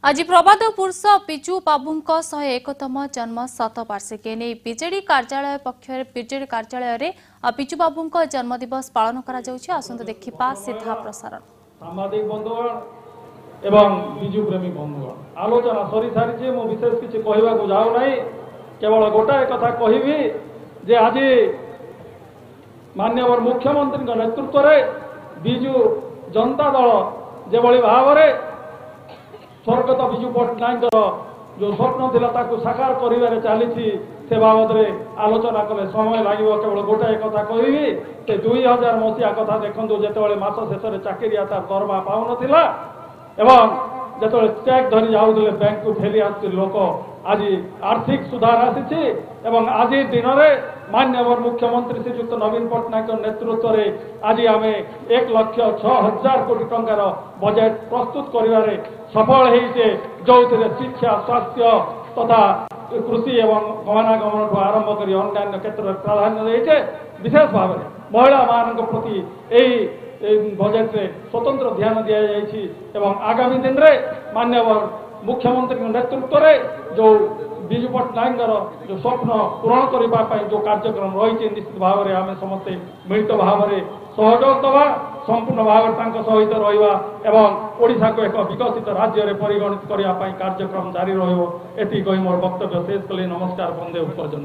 आज प्रभात पुरुष पिजु बाबूंक 101तम जन्म शतवार्षिकी नहीं बीजेडी कार्यालय पक्ष बीजेडी कार्यालय रे पिजु बाबूंक जन्मदिवस पालन करा जाउछि। आसंत देखिबा सीधा प्रसारण। सामाजिक बंधुगण एवं बिजु प्रेमी बंधुगण आलोचना सरी सारी मु विशेष किसी कहवाक जाऊ ना केवल गोटाए कथा कहबी जे आज माननीय मुख्यमंत्री नेतृत्व में बिजु जनता दल जो भाव में स्वर्गत विजु पट्टनायक जो स्वप्न थिला ताकू साकार करिवारे चली से बाबद आलोचना कले समय लगे। केवल गोटाए कथा कहबी से 2000 मसीहा कथा देखु जो मास शेष चाकरिया तार दरमा पाऊन एवं जो चेक धरी जाऊे बैंक को फेली आस लोक आज आर्थिक सुधार आसी एवं आज दिन में माननीय मुख्यमंत्री श्रीजुक्त नवीन पट्टनायक नेतृत्व में आज आम 1,06,000 कोटी टंकार बजेट प्रस्तुत करिवारे सफल होइछे जो शिक्षा स्वास्थ्य तथा कृषि एवं गमनागमन ठू आरंभ कर अन्य क्षेत्र में प्राधान्य देते विशेष भाव में महिला मान प्रति बजेट रे स्वतंत्र ध्यान दि जाइछि एवं आगामी दिन में माननीय मुख्यमंत्री नेतृत्व में जो विजु पट्टनायक जो स्वप्न पूरण करने जो कार्यक्रम रही निश्चित भाव में आम समस्ते मिलित भाव में सहयोग दवा संपूर्ण भाव सहित रहा एवं ओडिशा को एक विकसित राज्य में परिगणित करने कार्यक्रम जारी रही मोर वक्तव्य शेष कले। नमस्कार। वंदे उत्सर्जन।